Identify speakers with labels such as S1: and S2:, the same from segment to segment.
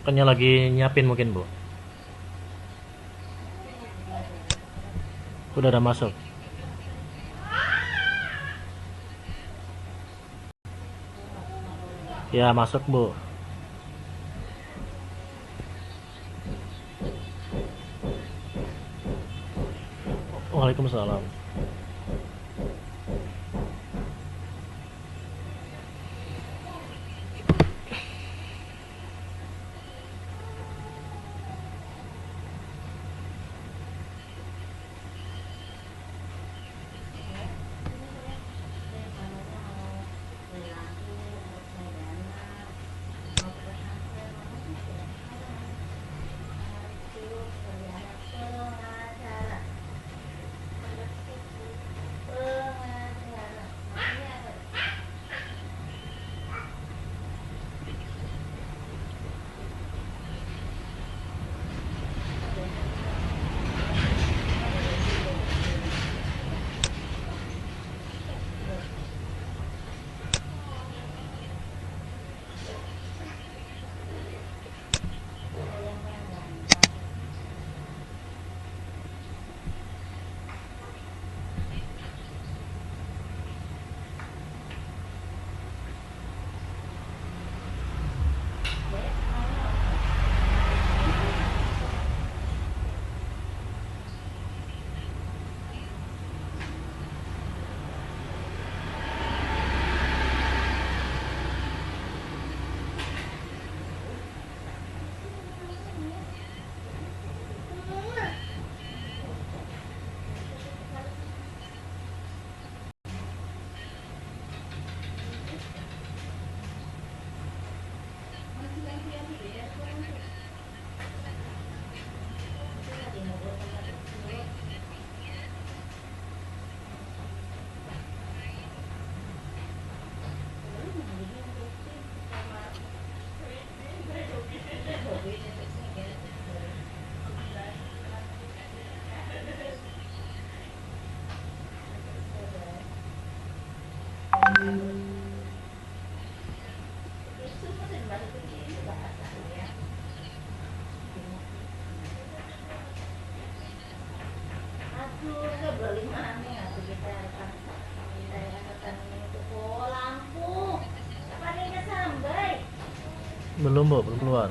S1: Bukannya lagi nyiapin mungkin, Bu? Udah ada masuk. Ya, masuk, Bu. Waalaikumsalam. Belum, Bu, belum keluar.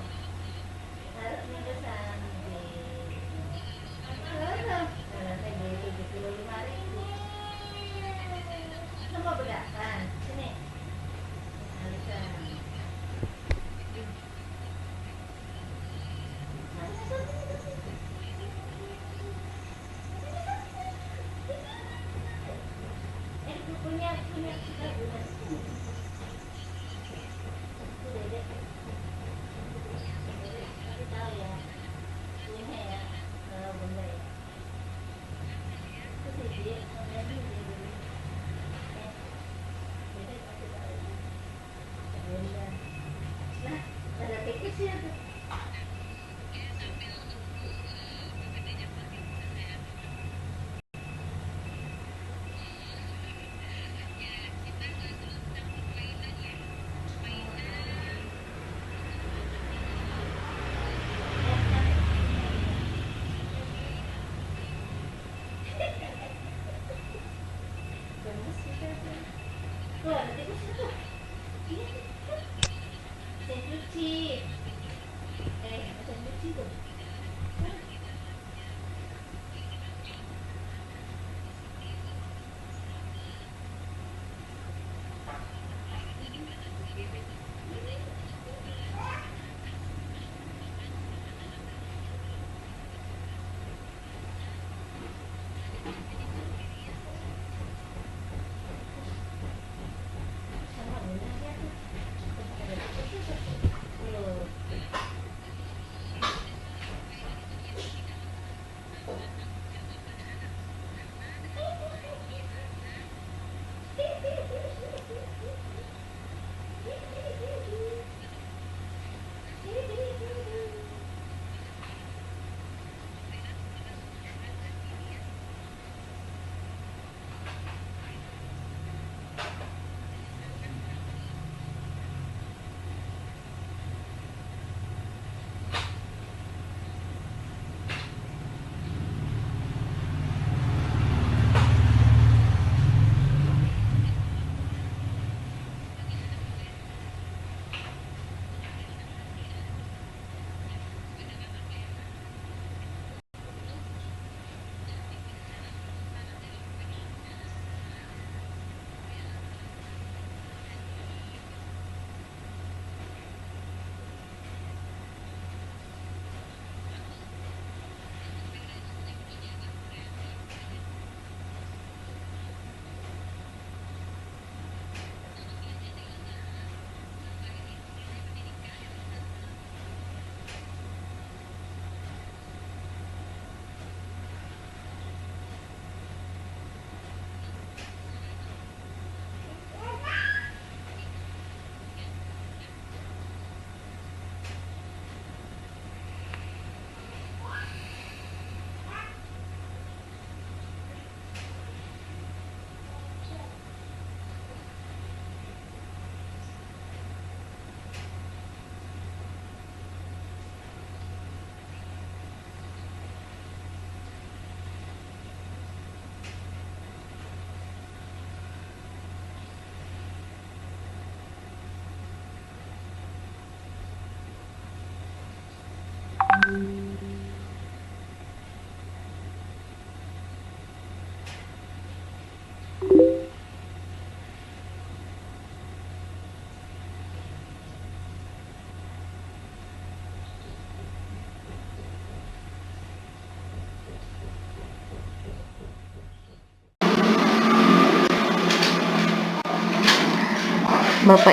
S2: Bapak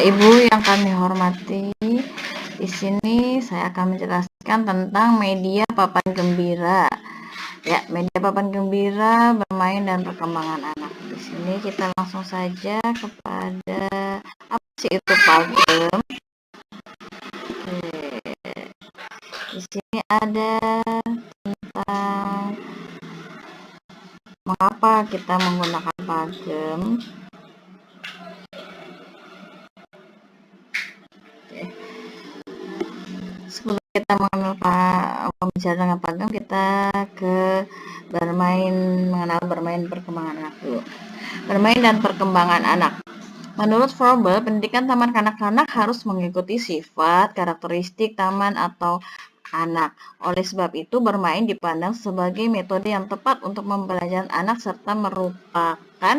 S2: Ibu yang kami hormati, di sini saya akan menjelaskan tentang media papan gembira. Ya, media papan gembira, bermain dan perkembangan anak. Di sini kita langsung saja kepada apa sih itu pagem. Di sini ada tentang mengapa kita menggunakan pagem. Sebelum kita mengenal dengan pagem, kita mengenal bermain perkembangan anak dulu. Bermain dan perkembangan anak. Menurut Froebel, pendidikan taman kanak-kanak harus mengikuti sifat, karakteristik taman atau anak. Oleh sebab itu, bermain dipandang sebagai metode yang tepat untuk pembelajaran anak serta merupakan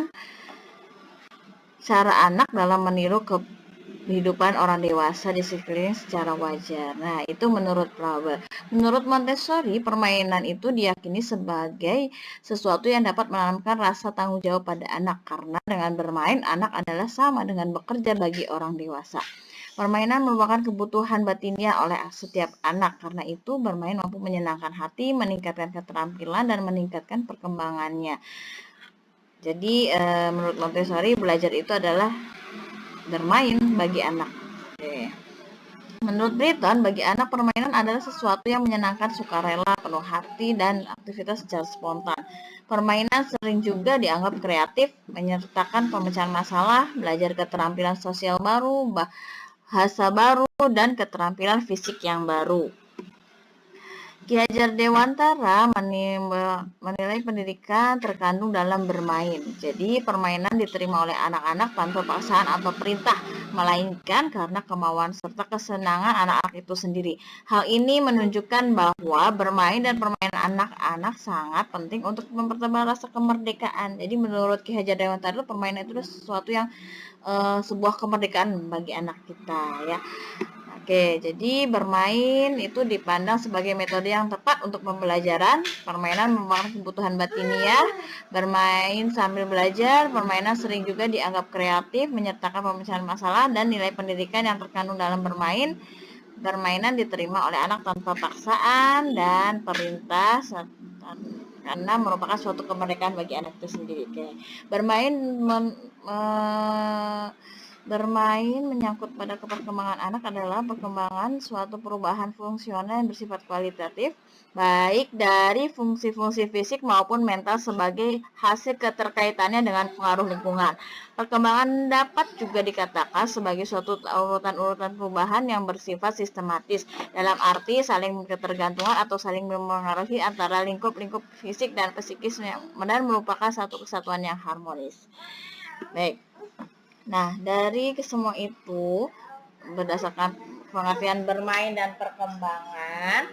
S2: cara anak dalam meniru kehidupan orang dewasa di sekeliling secara wajar. Nah, itu menurut Froebel. Menurut Montessori, permainan itu diyakini sebagai sesuatu yang dapat menanamkan rasa tanggung jawab pada anak, karena dengan bermain, anak adalah sama dengan bekerja bagi orang dewasa. Permainan merupakan kebutuhan batiniah oleh setiap anak, karena itu bermain mampu menyenangkan hati, meningkatkan keterampilan, dan meningkatkan perkembangannya. Jadi, menurut Montessori, belajar itu adalah bermain bagi anak. Oke. Menurut Britton, bagi anak permainan adalah sesuatu yang menyenangkan, sukarela, penuh hati, dan aktivitas secara spontan. Permainan sering juga dianggap kreatif, menyertakan pemecahan masalah, belajar keterampilan sosial baru, bahasa baru, dan keterampilan fisik yang baru. Ki Hajar Dewantara menilai pendidikan terkandung dalam bermain. Jadi permainan diterima oleh anak-anak tanpa paksaan atau perintah, melainkan karena kemauan serta kesenangan anak-anak itu sendiri. Hal ini menunjukkan bahwa bermain dan permainan anak-anak sangat penting untuk mempertebal rasa kemerdekaan. Jadi menurut Ki Hajar Dewantara, permainan itu sesuatu yang sebuah kemerdekaan bagi anak kita, ya. Oke, jadi bermain itu dipandang sebagai metode yang tepat untuk pembelajaran. Permainan merupakan kebutuhan batiniah. Bermain sambil belajar, permainan sering juga dianggap kreatif, menyertakan pemecahan masalah, dan nilai pendidikan yang terkandung dalam bermain. Permainan diterima oleh anak tanpa paksaan dan perintah, karena merupakan suatu kemerdekaan bagi anak itu sendiri. Oke. Bermain menyangkut pada perkembangan anak adalah perkembangan suatu perubahan fungsional yang bersifat kualitatif, baik dari fungsi-fungsi fisik maupun mental sebagai hasil keterkaitannya dengan pengaruh lingkungan. Perkembangan dapat juga dikatakan sebagai suatu urutan-urutan perubahan yang bersifat sistematis, dalam arti saling ketergantungan atau saling mempengaruhi antara lingkup-lingkup fisik dan psikis, dan merupakan satu kesatuan yang harmonis. Baik. Nah, dari semua itu, berdasarkan pengertian bermain dan perkembangan,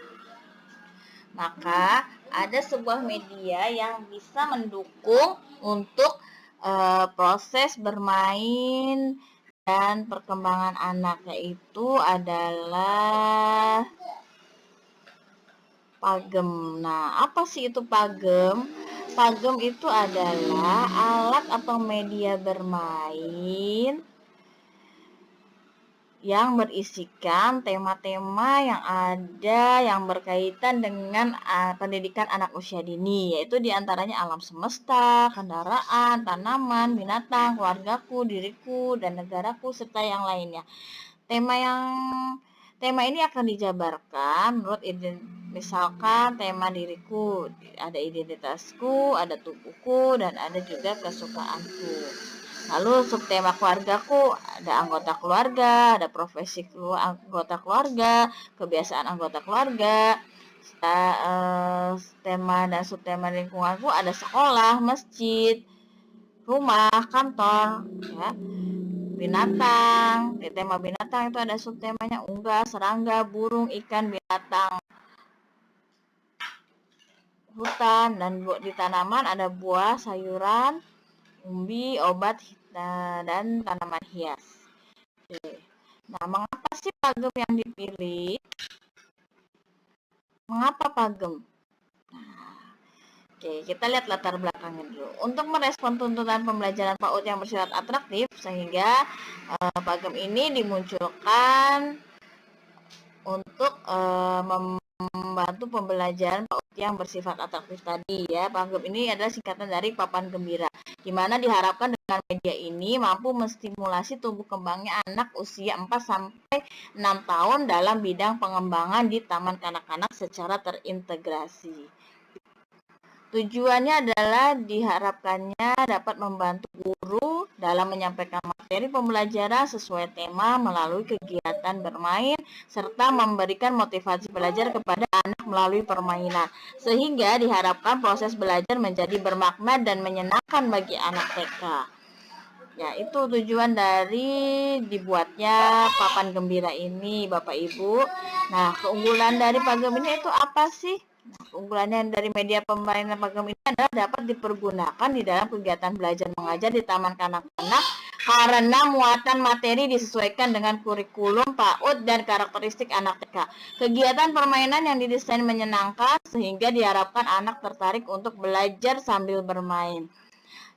S2: maka ada sebuah media yang bisa mendukung untuk proses bermain dan perkembangan anak, yaitu adalah pagem. Nah, apa sih itu pagem? Pagem itu adalah alat atau media bermain yang berisikan tema-tema yang ada yang berkaitan dengan pendidikan anak usia dini, yaitu diantaranya alam semesta, kendaraan, tanaman, binatang, keluargaku, diriku, dan negaraku, serta yang lainnya. Tema ini akan dijabarkan menurut misalkan tema diriku, ada identitasku, ada tubuhku, dan ada juga kesukaanku. Lalu subtema keluargaku, ada anggota keluarga, ada profesi anggota keluarga, kebiasaan anggota keluarga. Tema dan subtema lingkunganku ada sekolah, masjid, rumah, kantor, ya. Binatang, di tema binatang itu ada subtemanya unggas, serangga, burung, ikan, binatang hutan, dan di tanaman ada buah, sayuran, umbi, obat, dan tanaman hias. Oke. Nah, mengapa sih pagem yang dipilih? Mengapa pagem? Oke, kita lihat latar belakangnya dulu. Untuk merespon tuntutan pembelajaran PAUD yang bersifat atraktif, sehingga pagem ini dimunculkan untuk membantu pembelajaran PAUD yang bersifat atraktif tadi ya. Pagem ini adalah singkatan dari papan gembira, di mana diharapkan dengan media ini mampu menstimulasi tumbuh kembangnya anak usia 4-6 tahun dalam bidang pengembangan di taman kanak-kanak secara terintegrasi. Tujuannya adalah diharapkannya dapat membantu guru dalam menyampaikan materi pembelajaran sesuai tema melalui kegiatan bermain, serta memberikan motivasi belajar kepada anak melalui permainan, sehingga diharapkan proses belajar menjadi bermakna dan menyenangkan bagi anak TK. Ya, itu tujuan dari dibuatnya papan gembira ini, Bapak Ibu. Nah, keunggulan dari pagem ini itu apa sih? Nah, keunggulannya dari media permainan pagem ini adalah dapat dipergunakan di dalam kegiatan belajar mengajar di taman kanak-kanak karena muatan materi disesuaikan dengan kurikulum PAUD dan karakteristik anak TK. Kegiatan permainan yang didesain menyenangkan sehingga diharapkan anak tertarik untuk belajar sambil bermain.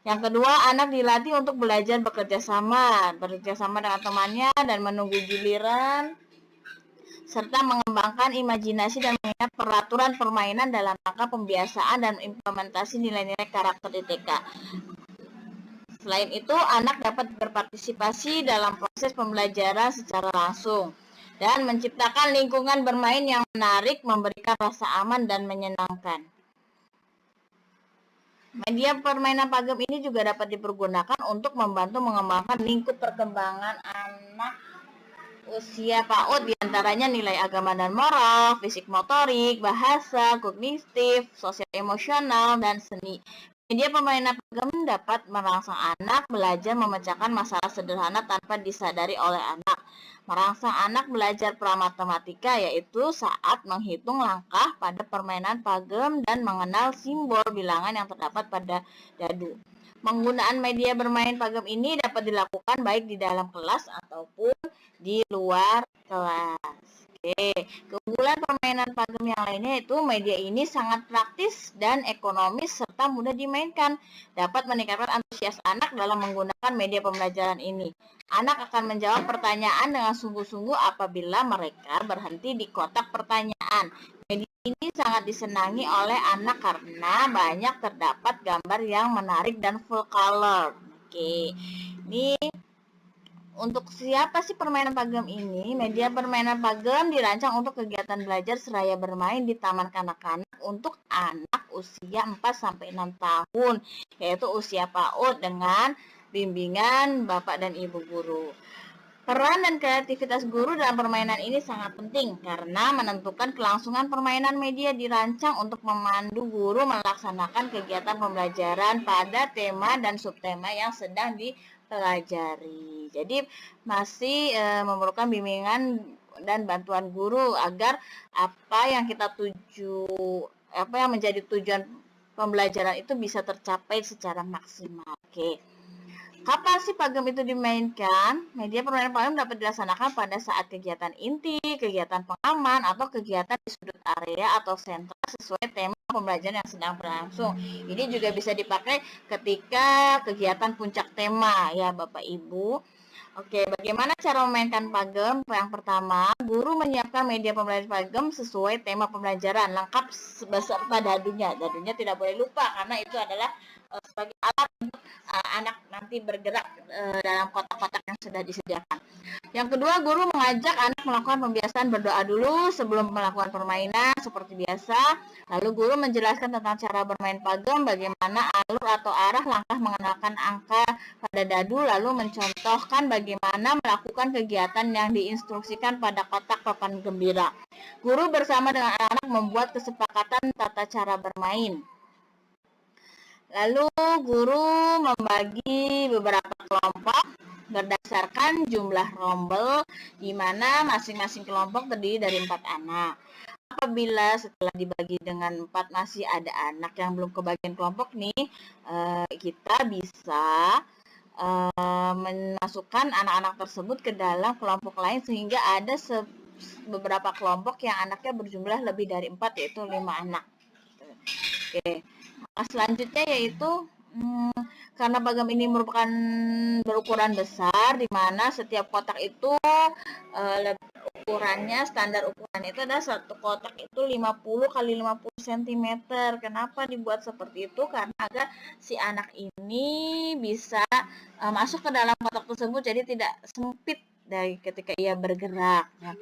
S2: Yang kedua, anak dilatih untuk belajar bekerja sama dengan temannya dan menunggu giliran, serta mengembangkan imajinasi dan mengingat peraturan permainan dalam rangka pembiasaan dan implementasi nilai-nilai karakter di TK. Selain itu, anak dapat berpartisipasi dalam proses pembelajaran secara langsung dan menciptakan lingkungan bermain yang menarik, memberikan rasa aman dan menyenangkan. Media permainan pagem ini juga dapat dipergunakan untuk membantu mengembangkan lingkup perkembangan anak usia PAUD, diantaranya nilai agama dan moral, fisik motorik, bahasa, kognitif, sosial emosional, dan seni. Media permainan pagem dapat merangsang anak belajar memecahkan masalah sederhana tanpa disadari oleh anak. Merangsang anak belajar pramatematika, yaitu saat menghitung langkah pada permainan pagem dan mengenal simbol bilangan yang terdapat pada dadu. Penggunaan media bermain pagem ini dapat dilakukan baik di dalam kelas ataupun di luar kelas. Oke, keunggulan permainan pagem yang lainnya itu media ini sangat praktis dan ekonomis serta mudah dimainkan. Dapat meningkatkan antusias anak dalam menggunakan media pembelajaran ini. Anak akan menjawab pertanyaan dengan sungguh-sungguh apabila mereka berhenti di kotak pertanyaan. Media ini sangat disenangi oleh anak karena banyak terdapat gambar yang menarik dan full color. Oke, ini untuk siapa sih permainan pagem ini? Media permainan pagem dirancang untuk kegiatan belajar seraya bermain di taman kanak-kanak untuk anak usia 4-6 tahun, yaitu usia PAUD dengan bimbingan Bapak dan Ibu guru. Peran dan kreativitas guru dalam permainan ini sangat penting karena menentukan kelangsungan permainan. Media dirancang untuk memandu guru melaksanakan kegiatan pembelajaran pada tema dan subtema yang sedang dipelajari. Jadi masih memerlukan bimbingan dan bantuan guru agar apa yang menjadi tujuan pembelajaran itu bisa tercapai secara maksimal. Oke. Kapan sih pagem itu dimainkan? Media permainan pagem dapat dilaksanakan pada saat kegiatan inti, kegiatan pengaman, atau kegiatan di sudut area atau sentra sesuai tema pembelajaran yang sedang berlangsung. Ini juga bisa dipakai ketika kegiatan puncak tema ya Bapak Ibu. Oke, bagaimana cara memainkan pagem? Yang pertama, guru menyiapkan media pembelajaran pagem sesuai tema pembelajaran, lengkap beserta dadunya. Dadunya tidak boleh lupa karena itu adalah sebagai alat untuk anak nanti bergerak dalam kotak-kotak yang sudah disediakan. Yang kedua, guru mengajak anak melakukan pembiasaan berdoa dulu sebelum melakukan permainan seperti biasa. Lalu guru menjelaskan tentang cara bermain pagem, bagaimana alur atau arah langkah mengenalkan angka pada dadu, lalu mencontohkan bagaimana melakukan kegiatan yang diinstruksikan pada kotak papan gembira. Guru bersama dengan anak-anak membuat kesepakatan tata cara bermain. Lalu guru membagi beberapa kelompok berdasarkan jumlah rombel, di mana masing-masing kelompok terdiri dari 4 anak. apabila setelah dibagi dengan 4 masih ada anak yang belum kebagian kelompok nih, kita bisa memasukkan anak-anak tersebut ke dalam kelompok lain sehingga ada beberapa kelompok yang anaknya berjumlah lebih dari 4, yaitu 5 anak. Oke. Nah, selanjutnya yaitu karena pagam ini merupakan berukuran besar, di mana setiap kotak itu ukurannya, standar ukurannya itu adalah satu kotak itu 50 kali 50 cm. Kenapa dibuat seperti itu? Karena agar si anak ini bisa masuk ke dalam kotak tersebut, jadi tidak sempit dari ketika ia bergerak. Nah,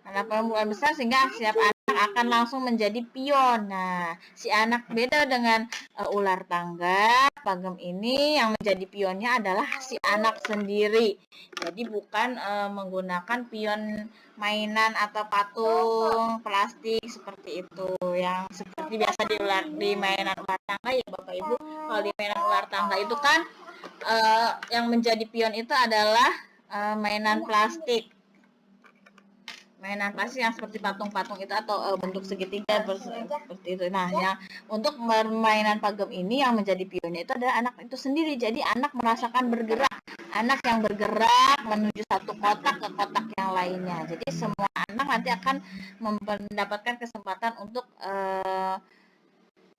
S2: karena pembukaan besar sehingga setiap anak akan langsung menjadi pion. Nah, si anak beda dengan ular tangga. Pagam ini yang menjadi pionnya adalah si anak sendiri. Jadi bukan menggunakan pion mainan atau patung plastik seperti itu, yang seperti biasa di mainan ular tangga ya Bapak Ibu. Kalau di mainan ular tangga itu kan yang menjadi pion itu adalah mainan plastik yang seperti patung-patung itu atau bentuk segitiga seperti itu. Nah, yang untuk permainan pagam ini yang menjadi pionnya itu adalah anak itu sendiri. Jadi anak merasakan bergerak, anak yang bergerak menuju satu kotak ke kotak yang lainnya. Jadi semua anak nanti akan mendapatkan kesempatan untuk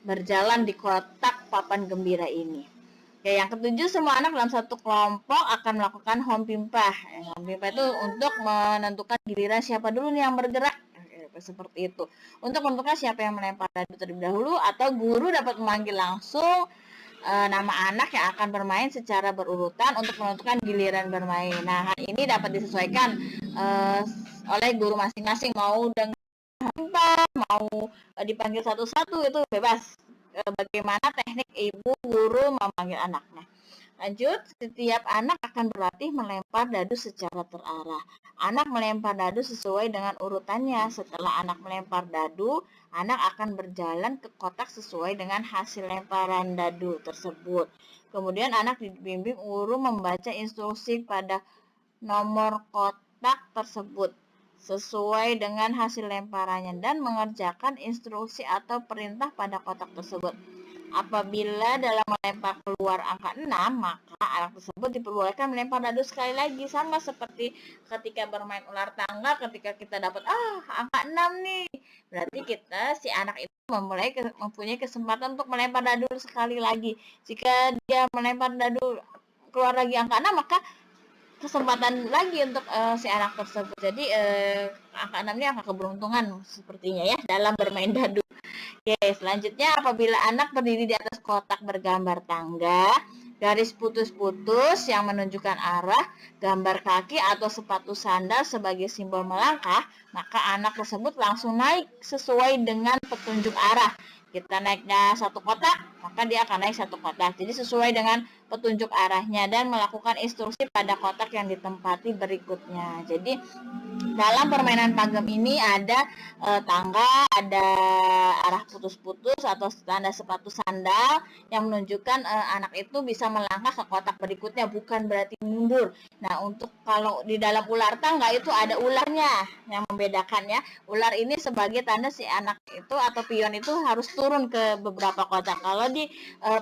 S2: berjalan di kotak papan gembira ini. Oke, yang ketujuh, semua anak dalam satu kelompok akan melakukan home pimpah. Home pimpah itu untuk menentukan giliran siapa dulu nih yang bergerak. Seperti itu. Untuk menentukan siapa yang melempar dadu terlebih dahulu, atau guru dapat memanggil langsung nama anak yang akan bermain secara berurutan untuk menentukan giliran bermain. Nah, hal ini dapat disesuaikan oleh guru masing-masing, mau dengan mau dipanggil satu-satu itu bebas. Bagaimana teknik ibu guru memanggil anaknya. Lanjut, setiap anak akan berlatih melempar dadu secara terarah. Anak melempar dadu sesuai dengan urutannya. Setelah anak melempar dadu, anak akan berjalan ke kotak sesuai dengan hasil lemparan dadu tersebut. Kemudian anak dibimbing guru membaca instruksi pada nomor kotak tersebut sesuai dengan hasil lemparannya dan mengerjakan instruksi atau perintah pada kotak tersebut. Apabila dalam melempar keluar angka 6, maka anak tersebut diperbolehkan melempar dadu sekali lagi, sama seperti ketika bermain ular tangga. Ketika kita dapat angka 6 nih, berarti si anak itu mempunyai kesempatan untuk melempar dadu sekali lagi. Jika dia melempar dadu keluar lagi angka 6, maka kesempatan lagi untuk si anak tersebut. Jadi angka 6 ini angka keberuntungan sepertinya ya dalam bermain dadu. Oke, selanjutnya apabila anak berdiri di atas kotak bergambar tangga, garis putus-putus yang menunjukkan arah, gambar kaki atau sepatu sandal sebagai simbol melangkah, maka anak tersebut langsung naik sesuai dengan petunjuk arah. Kita naiknya satu kotak, maka dia akan naik satu kotak. Jadi sesuai dengan petunjuk arahnya dan melakukan instruksi pada kotak yang ditempati berikutnya. Jadi dalam permainan pagam ini ada tangga, ada arah putus-putus atau tanda sepatu sandal yang menunjukkan anak itu bisa melangkah ke kotak berikutnya, bukan berarti mundur. Nah, untuk kalau di dalam ular tangga itu ada ularnya yang membedakannya. Ular ini sebagai tanda si anak itu atau pion itu harus turun ke beberapa kotak. Kalau di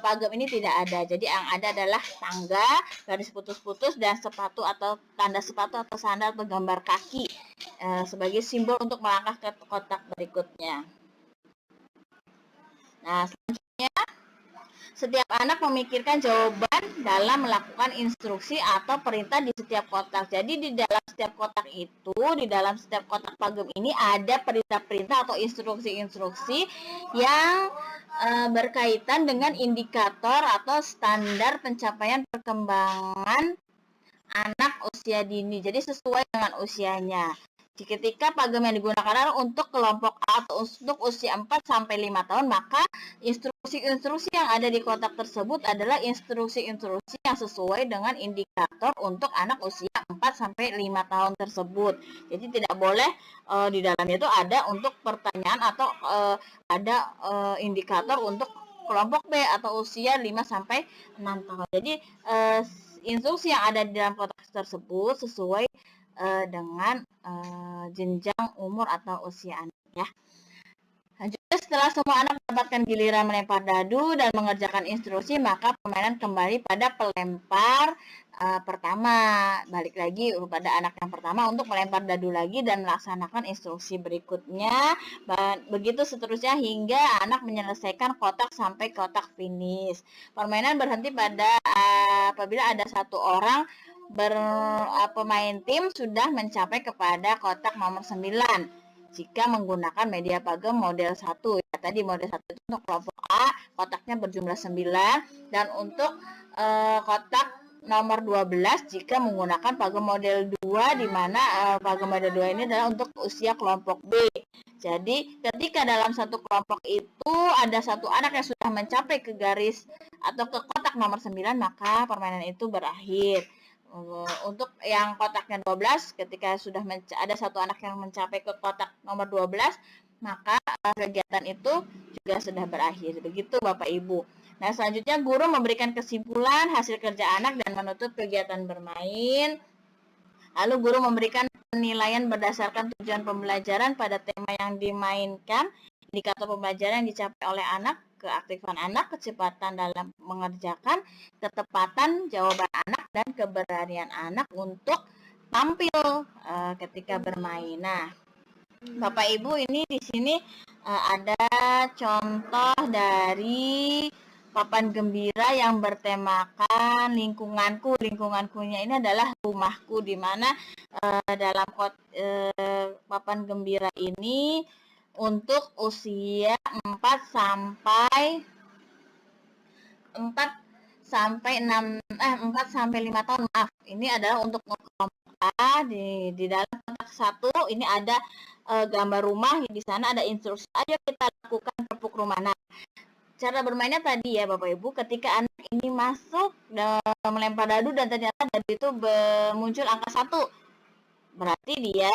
S2: pagam ini tidak ada. Jadi yang ada adalah tangga, garis putus-putus, dan sepatu atau tanda sepatu atau sandal atau gambar kaki sebagai simbol untuk melangkah ke kotak berikutnya. Nah, selanjutnya setiap anak memikirkan jawaban dalam melakukan instruksi atau perintah di setiap kotak. Jadi di dalam setiap kotak itu, di dalam setiap kotak pagam ini ada perintah-perintah atau instruksi-instruksi yang berkaitan dengan indikator atau standar pencapaian perkembangan anak usia dini. Jadi sesuai dengan usianya. Ketika pagam yang digunakan adalah untuk kelompok A atau untuk usia 4 sampai 5 tahun, maka instruksi-instruksi yang ada di kotak tersebut adalah instruksi-instruksi yang sesuai dengan indikator untuk anak usia 4 sampai 5 tahun tersebut. Jadi tidak boleh di dalamnya itu ada untuk pertanyaan atau ada indikator untuk kelompok B atau usia 5 sampai 6 tahun. Jadi instruksi yang ada di dalam kotak tersebut sesuai dengan jenjang umur atau usia anak ya. Lanjutnya, setelah semua anak mendapatkan giliran melempar dadu dan mengerjakan instruksi, maka permainan kembali pada pelempar pertama. Balik lagi pada anak yang pertama untuk melempar dadu lagi dan melaksanakan instruksi berikutnya. Begitu seterusnya hingga anak menyelesaikan kotak sampai kotak finish. Permainan berhenti pada apabila ada satu orang pemain tim sudah mencapai kepada kotak nomor 9. Jika menggunakan media pagem model 1, ya tadi model 1 itu untuk kelompok A, kotaknya berjumlah 9, dan untuk kotak nomor 12 jika menggunakan pagem model 2, di mana pagem model 2 ini adalah untuk usia kelompok B. Jadi ketika dalam satu kelompok itu ada satu anak yang sudah mencapai ke garis atau ke kotak nomor 9, maka permainan itu berakhir. Untuk yang kotaknya 12, ketika sudah ada satu anak yang mencapai ke kotak nomor 12, maka kegiatan itu juga sudah berakhir. Begitu Bapak Ibu. Nah, selanjutnya guru memberikan kesimpulan hasil kerja anak dan menutup kegiatan bermain. Lalu guru memberikan penilaian berdasarkan tujuan pembelajaran pada tema yang dimainkan, indikator pembelajaran yang dicapai oleh anak, keaktifan anak, kecepatan dalam mengerjakan, ketepatan jawaban anak, dan keberanian anak untuk tampil ketika bermain. Nah, Bapak Ibu, ini di sini ada contoh dari papan gembira yang bertemakan lingkunganku. Lingkungankunya ini adalah rumahku, di mana dalam papan gembira ini untuk usia 4 sampai 5 tahun, maaf. Ini adalah untuk kelompok A. Di dalam kotak 1 ini ada gambar rumah, di sana ada instruksi, ayo kita lakukan tepuk rumah. Nah, cara bermainnya tadi ya Bapak Ibu, ketika anak ini masuk melempar dadu dan ternyata dadu itu muncul angka 1, berarti dia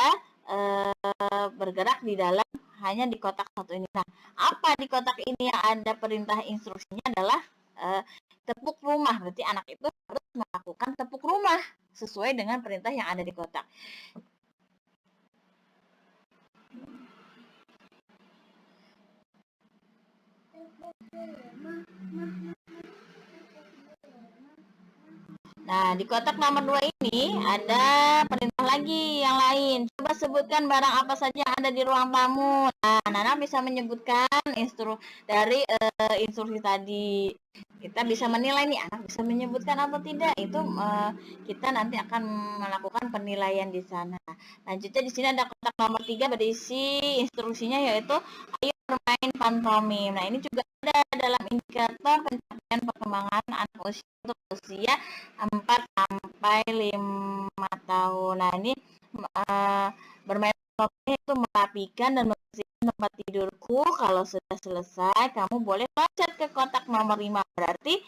S2: bergerak di dalam hanya di kotak 1 ini. Nah, apa di kotak ini yang ada perintah instruksinya adalah tepuk rumah, berarti anak itu harus melakukan tepuk rumah sesuai dengan perintah yang ada di kotak. Nah, di kotak nomor 2 ini ada perintah lagi yang lain. Coba sebutkan barang apa saja yang ada di ruang tamu. Nah, Nana bisa menyebutkan dari instruksi tadi. Kita bisa menilai nih, anak bisa menyebutkan atau tidak. Itu kita nanti akan melakukan penilaian di sana. Lanjutnya di sini ada kotak nomor 3 berisi instruksinya, yaitu ayo bermain pantomim. Nah, ini juga ada dalam indikator pencapaian perkembangan anak untuk usia 4 sampai 5 tahun. Nah, ini bermain pantomim itu merapikan dan membersihkan tempat tidurku. Kalau sudah selesai, kamu boleh loncat ke kotak nomor 5. Berarti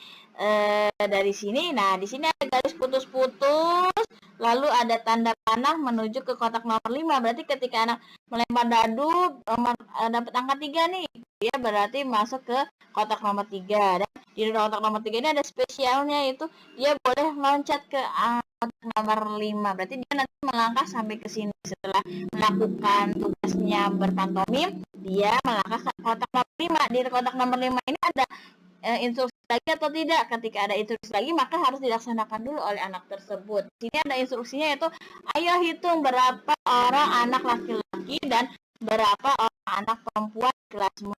S2: dari sini, nah di sini ada garis putus-putus, lalu ada tanda panah menuju ke kotak nomor 5. Berarti ketika anak melempar dadu dapat angka 3 nih, dia berarti masuk ke kotak nomor 3. Dan di kotak nomor 3 ini ada spesialnya, itu dia boleh loncat ke kotak nomor 5. Berarti dia nanti melangkah sampai ke sini. Setelah melakukan tugasnya berpantomim, dia melangkah ke kotak nomor 5. Di kotak nomor 5 ini ada instruksi lagi atau tidak. Ketika ada instruksi lagi, maka harus dilaksanakan dulu oleh anak tersebut. Di sini ada instruksinya, yaitu ayo hitung berapa orang anak laki-laki dan berapa orang anak perempuan di kelasmu.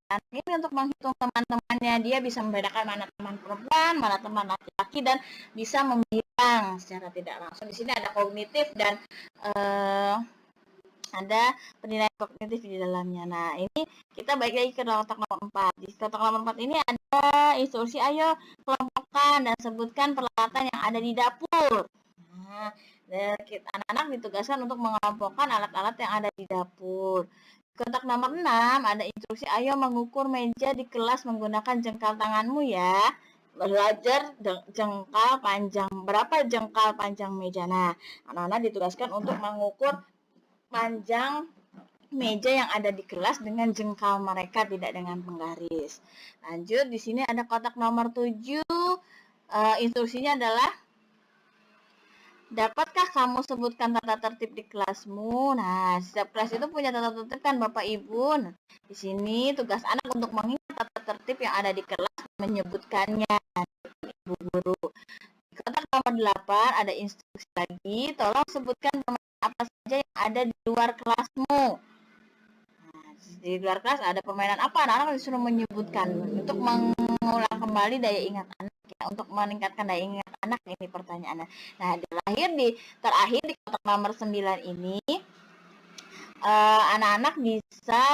S2: Ini untuk menghitung teman-temannya, dia bisa membedakan mana teman perempuan, mana teman laki-laki, dan bisa membilang secara tidak langsung. Di sini ada kognitif dan ada penilaian kognitif di dalamnya. Nah, ini kita balik lagi ke kotak nomor 4. Di kotak nomor 4 ini ada instruksi, ayo kelompokkan dan sebutkan peralatan yang ada di dapur. Nah, anak-anak ditugaskan untuk mengelompokkan alat-alat yang ada di dapur. Di kotak nomor 6 ada instruksi, ayo mengukur meja di kelas menggunakan jengkal tanganmu ya. Belajar jengkal panjang, berapa jengkal panjang meja. Nah, anak-anak ditugaskan untuk mengukur panjang meja yang ada di kelas dengan jengkal mereka, tidak dengan penggaris. Lanjut, di sini ada kotak nomor 7. Instruksinya adalah Dapatkah kamu sebutkan tata tertib di kelasmu? Nah, setiap kelas itu punya tata tertib kan Bapak Ibu. Nah, di sini tugas anak untuk mengingat tata tertib yang ada di kelas, menyebutkannya, Ibu Guru. Di kotak nomor 8 ada instruksi lagi, tolong sebutkan permainan apa saja yang ada di luar kelasmu. Nah, di luar kelas ada permainan apa? Anak-anak disuruh menyebutkan untuk mengulang kembali daya ingat anak ya, untuk meningkatkan daya ingat anak ini pertanyaannya. Nah, terakhir di kotak nomor 9 ini anak-anak bisa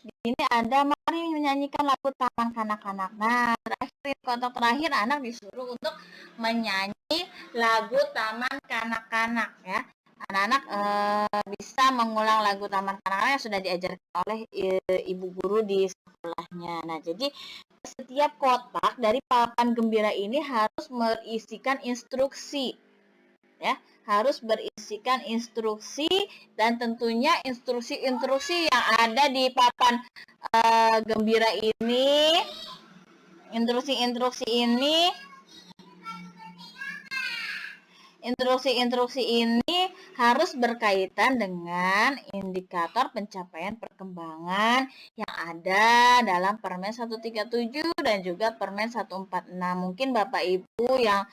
S2: di sini ada mari menyanyikan lagu Taman Kanak-Kanak. Nah, terakhir kotak terakhir anak disuruh untuk menyanyi lagu Taman Kanak-Kanak ya. Anak-anak bisa mengulang lagu Taman Kanak-Kanak yang sudah diajarkan oleh ibu guru di sekolahnya. Nah, jadi setiap kotak dari papan gembira ini harus berisikan instruksi ya, harus berisikan instruksi dan tentunya instruksi-instruksi yang ada di papan gembira ini, instruksi-instruksi ini harus berkaitan dengan indikator pencapaian perkembangan yang ada dalam Permen 137 dan juga Permen 146. Mungkin Bapak Ibu yang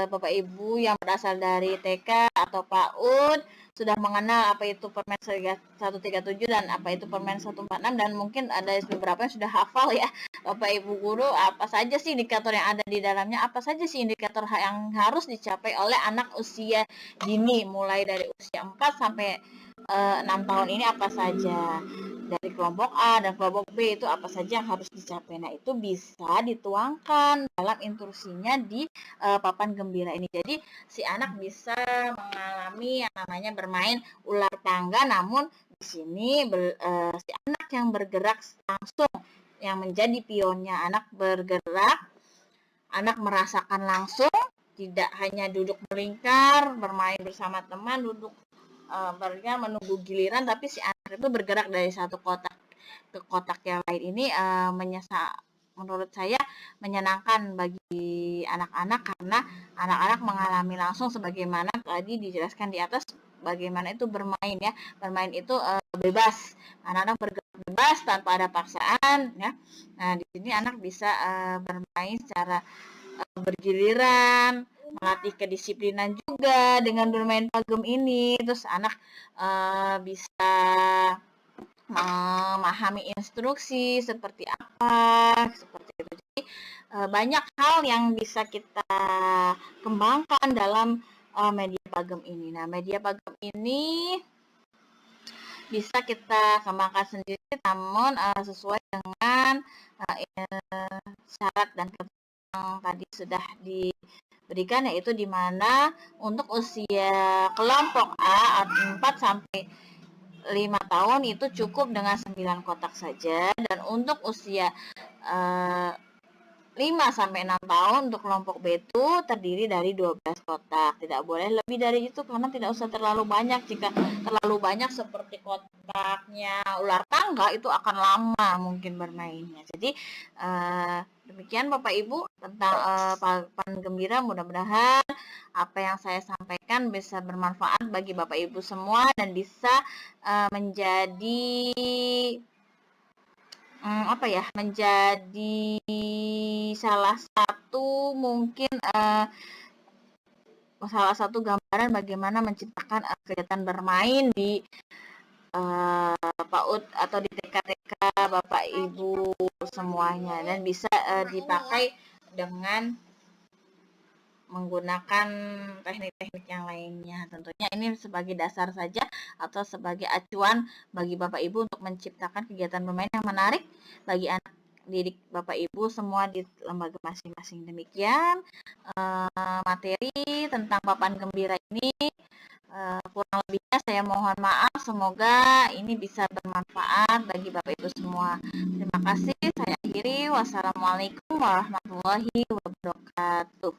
S2: Bapak Ibu yang berasal dari TK atau PAUD sudah mengenal apa itu Permen 137 dan apa itu Permen 146, dan mungkin ada beberapa yang sudah hafal ya Bapak Ibu guru, apa saja sih indikator yang ada di dalamnya, apa saja sih indikator yang harus dicapai oleh anak usia dini mulai dari usia 4 sampai 6 tahun ini apa saja. Dari kelompok A dan kelompok B itu apa saja yang harus dicapai. Nah, itu bisa dituangkan dalam instruksinya di papan gembira ini. Jadi si anak bisa mengalami yang namanya bermain ular tangga, namun di sini si anak yang bergerak langsung yang menjadi pionnya, anak bergerak, anak merasakan langsung, tidak hanya duduk melingkar, bermain bersama teman, duduk bergerak menunggu giliran, tapi si anak itu bergerak dari satu kotak ke kotak yang lain. Ini menurut saya menyenangkan bagi anak-anak karena anak-anak mengalami langsung sebagaimana tadi dijelaskan di atas bagaimana itu bermain ya. Bermain itu bebas. Anak-anak bergerak bebas tanpa ada paksaan ya. Nah, di sini anak bisa bermain secara bergiliran, melatih kedisiplinan juga dengan bermain pagem ini. Terus anak bisa memahami instruksi seperti apa, seperti itu. Jadi banyak hal yang bisa kita kembangkan dalam media pagem ini. Nah, media pagem ini bisa kita kembangkan sendiri, namun sesuai dengan syarat dan yang tadi sudah diberikan, yaitu di mana untuk usia kelompok A 4 sampai 5 tahun itu cukup dengan 9 kotak saja, dan untuk usia 5 sampai 6 tahun untuk kelompok B itu terdiri dari 12 kotak. Tidak boleh lebih dari itu karena tidak usah terlalu banyak. Jika terlalu banyak seperti kotaknya ular tangga itu akan lama mungkin bermainnya. Jadi demikian Bapak Ibu tentang papan gembira. Mudah-mudahan apa yang saya sampaikan bisa bermanfaat bagi Bapak Ibu semua dan bisa menjadi menjadi salah satu mungkin salah satu gambaran bagaimana menciptakan kegiatan bermain di PAUD atau di TK-TK Bapak Ibu semuanya, dan bisa dipakai dengan menggunakan teknik-teknik yang lainnya. Tentunya ini sebagai dasar saja atau sebagai acuan bagi Bapak Ibu untuk menciptakan kegiatan bermain yang menarik bagi anak didik Bapak Ibu semua di lembaga masing-masing. Demikian materi tentang papan gembira ini. Kurang lebihnya saya mohon maaf, semoga ini bisa bermanfaat bagi Bapak Ibu semua. Terima kasih, saya akhiri. Wassalamualaikum warahmatullahi wabarakatuh.